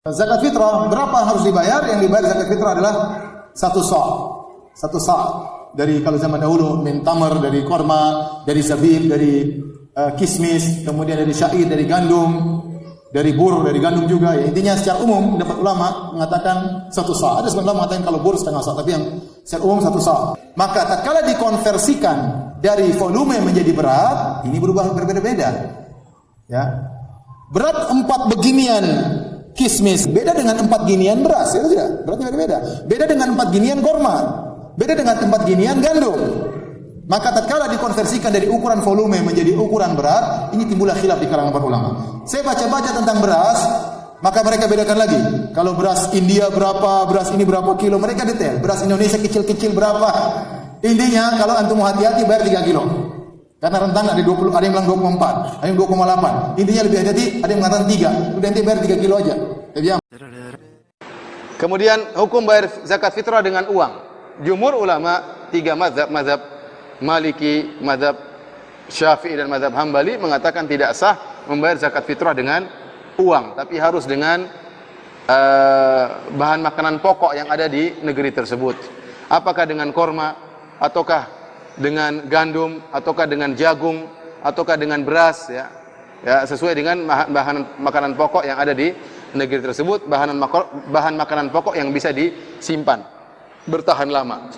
Zakat fitrah berapa harus dibayar? Yang dibayar zakat fitrah adalah satu sa' dari kalau zaman dahulu min tamar, dari korma, dari zabib, dari kismis, kemudian dari syair, dari gandum, dari bur, dari gandum juga. Ya, intinya secara umum dapat ulama mengatakan satu sa'. Ada sebagian ulama mengatakan kalau bur setengah sa', tapi yang secara umum satu sa'. Maka tatkala dikonversikan dari volume menjadi berat, ini berubah berbeda-beda. Ya. Berat 4 beginian kismis beda dengan 4 ginian beras, ya tidak? Beratnya beda-beda. Beda dengan 4 ginian korma, beda dengan 4 ginian gandum. Maka tatkala dikonversikan dari ukuran volume menjadi ukuran berat, ini timbullah khilaf di kalangan para ulama. Saya baca-baca tentang beras, maka mereka bedakan lagi. Kalau beras India berapa, beras ini berapa kilo, mereka detail. Beras Indonesia kecil-kecil berapa. Intinya kalau antum hati-hati bayar 3 kilo. Karena rentan ada 20, ada yang bilang 24, ada yang 2,8. Intinya lebih hati-hati, ada yang mengatakan 3. Udah nanti bayar 3 kilo aja. Kemudian hukum bayar zakat fitrah dengan uang. Jumhur ulama 3 mazhab Maliki, mazhab Syafi'i dan mazhab Hambali mengatakan tidak sah membayar zakat fitrah dengan uang, tapi harus dengan bahan makanan pokok yang ada di negeri tersebut. Apakah dengan korma, ataukah dengan gandum, ataukah dengan jagung, ataukah dengan beras, ya sesuai dengan bahan makanan pokok yang ada di negeri tersebut, bahan makanan pokok yang bisa disimpan bertahan lama.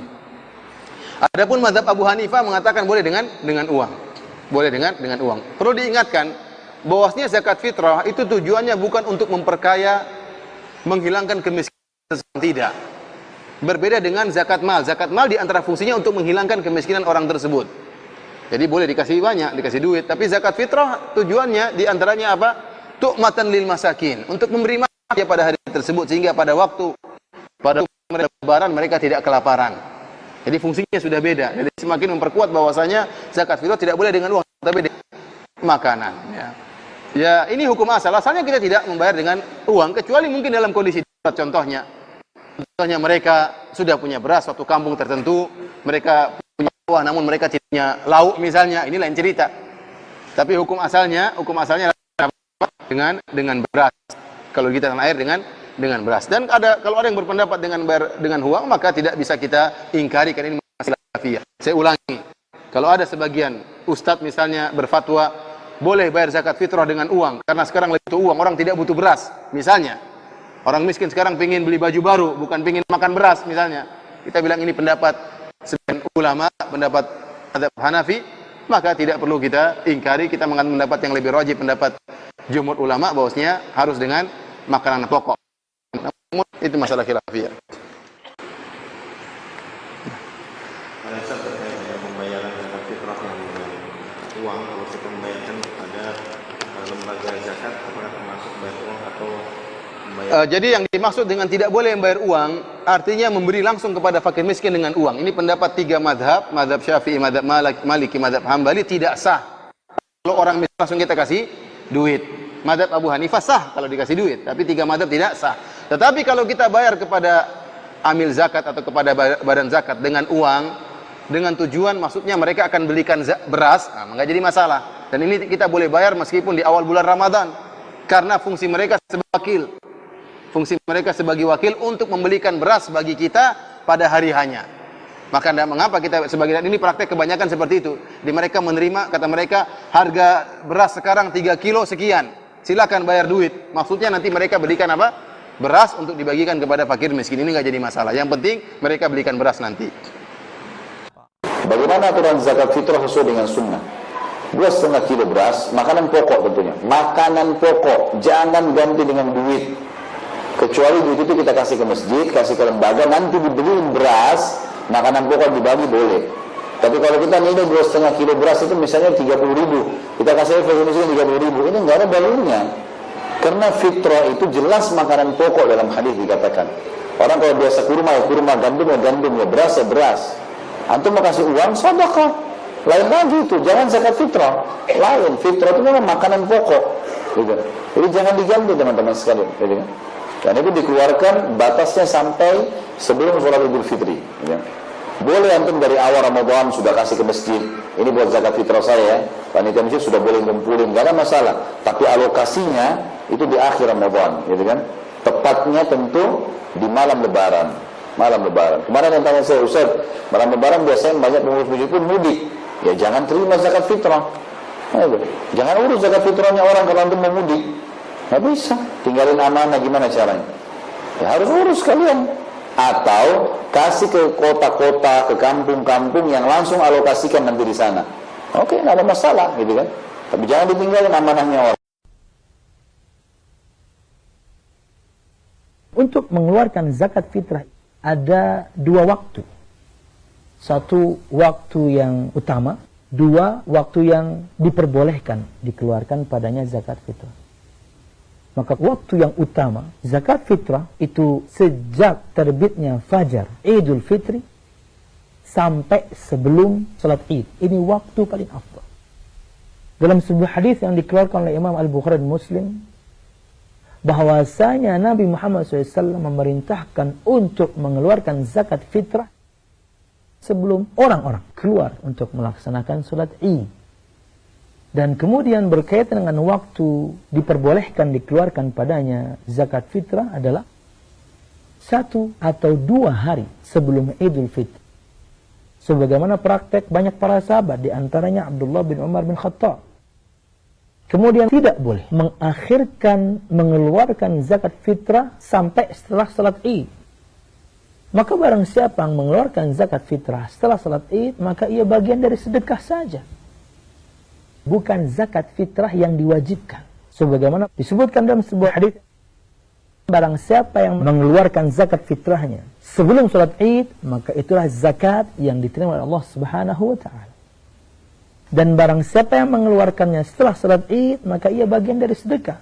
Adapun mazhab Abu Hanifah mengatakan boleh dengan uang, boleh dengan uang. Perlu diingatkan bahwasanya zakat fitrah itu tujuannya bukan untuk memperkaya, menghilangkan kemiskinan, tidak. Berbeda dengan zakat mal. Zakat mal di antara fungsinya untuk menghilangkan kemiskinan orang tersebut. Jadi boleh dikasih banyak, dikasih duit. Tapi zakat fitrah tujuannya di antaranya apa? Tu'matan lil masakin. Untuk memberi makan pada hari tersebut sehingga pada waktu lebaran mereka tidak kelaparan. Jadi fungsinya sudah beda. Jadi semakin memperkuat bahwasanya zakat fitrah tidak boleh dengan uang, tapi dengan makanan. Ya ini hukum asal. Asalnya kita tidak membayar dengan uang kecuali mungkin dalam kondisi darurat. Contohnya mereka sudah punya beras suatu kampung tertentu, mereka punya sawah namun mereka tidak punya lauk misalnya, ini lain cerita. Tapi hukum asalnya dengan beras. Kalau kita tanah air dengan beras. Dan kalau ada yang berpendapat dengan uang, maka tidak bisa kita ingkari karena ini masalah khilafiyah. Saya ulangi. Kalau ada sebagian ustadz misalnya berfatwa boleh bayar zakat fitrah dengan uang karena sekarang lebih butuh uang, orang tidak butuh beras misalnya. Orang miskin sekarang pingin beli baju baru, bukan pingin makan beras misalnya. Kita bilang ini pendapat sebagian ulama, pendapat mazhab Hanafi, maka tidak perlu kita ingkari. Kita mengambil pendapat yang lebih rajih, pendapat jumhur ulama bahwasanya harus dengan makanan pokok. Namun itu masalah khilafiyah. Pada saat terkait dengan pembayaran zakat fitrah yang dengan uang, kalau kita membayarkan kepada lembaga zakat, apakah termasuk bayar uang atau jadi yang dimaksud dengan tidak boleh membayar uang artinya memberi langsung kepada fakir miskin dengan uang. Ini pendapat 3 mazhab, mazhab Syafi'i, mazhab Maliki, mazhab Hambali tidak sah. Kalau orang miskin langsung kita kasih duit. Mazhab Abu Hanifah sah kalau dikasih duit, tapi 3 mazhab tidak sah. Tetapi kalau kita bayar kepada amil zakat atau kepada badan zakat dengan uang, dengan tujuan maksudnya mereka akan belikan beras, enggak jadi masalah. Dan ini kita boleh bayar meskipun di awal bulan Ramadan karena fungsi mereka sebagai wakil. Fungsi mereka sebagai wakil untuk membelikan beras bagi kita pada hari hanya. Maka tidak mengapa kita sebagai ini praktek kebanyakan seperti itu. Di mereka menerima, kata mereka, harga beras sekarang 3 kilo sekian. Silakan bayar duit. Maksudnya nanti mereka belikan apa? Beras untuk dibagikan kepada fakir miskin. Ini nggak jadi masalah. Yang penting mereka belikan beras nanti. Bagaimana aturan zakat fitrah sesuai dengan sunnah? 2,5 kilo beras, makanan pokok tentunya. Makanan pokok, jangan ganti dengan duit. Kecuali duit itu kita kasih ke masjid, kasih ke lembaga, nanti dibeliin beras, makanan pokok dibagi boleh. Tapi kalau kita nilai 2,5 kilo beras itu misalnya 30.000, kita kasih fakir miskin 30.000, ini nggak ada dalilnya. Karena fitrah itu jelas makanan pokok dalam hadis dikatakan. Orang kalau biasa kurma ya kurma, gandum ya gandum, ya beras ya beras. Antum mau kasih uang, sedekah. Lain lagi itu, jangan zakat fitrah. Lain, fitrah itu memang makanan pokok. Gitu. Jadi jangan diganti teman-teman sekalian. Gitu. Dan itu dikeluarkan batasnya sampai sebelum sholat Idul Fitri. Ya. Boleh antum dari awal Ramadan sudah kasih ke masjid. Ini buat zakat fitrah saya. Panitia masjid sudah boleh ngumpulin, gak ada masalah. Tapi alokasinya itu di akhir Ramadan, gitu kan? Tepatnya tentu di malam lebaran. Malam lebaran. Kemarin yang tanya saya, Ustaz, malam lebaran biasanya banyak pengurus pun mudik. Ya jangan terima zakat fitrah. Jangan urus zakat fitrahnya orang kalau antum mau mudik. Nggak bisa. Tinggalin amanah, gimana caranya? Ya harus urus kalian. Atau kasih ke kota-kota, ke kampung-kampung yang langsung alokasikan nanti di sana. Oke, nggak ada masalah, gitu kan? Tapi jangan ditinggalin amanahnya orang. Untuk mengeluarkan zakat fitrah ada dua waktu. Satu waktu yang utama, dua waktu yang diperbolehkan dikeluarkan padanya zakat fitrah. Maka waktu yang utama, zakat fitrah itu sejak terbitnya fajar Idul Fitri sampai sebelum salat Id. Ini waktu paling afdal. Dalam sebuah hadis yang dikeluarkan oleh Imam Al-Bukhari dan Muslim, bahwasanya Nabi Muhammad SAW memerintahkan untuk mengeluarkan zakat fitrah sebelum orang-orang keluar untuk melaksanakan salat Id. Dan kemudian berkaitan dengan waktu diperbolehkan dikeluarkan padanya zakat fitrah adalah 1 atau 2 hari sebelum Idul Fitri. Sebagaimana praktek banyak para sahabat, di antaranya Abdullah bin Umar bin Khattab. Kemudian tidak boleh mengakhirkan mengeluarkan zakat fitrah sampai setelah salat Id. Maka barang siapa yang mengeluarkan zakat fitrah setelah salat Id, maka ia bagian dari sedekah saja. Bukan zakat fitrah yang diwajibkan. Sebagaimana disebutkan dalam sebuah hadis, barang siapa yang mengeluarkan zakat fitrahnya sebelum salat Id, maka itulah zakat yang diterima oleh Allah Subhanahu wa taala. Dan barang siapa yang mengeluarkannya setelah salat Id, maka ia bagian dari sedekah.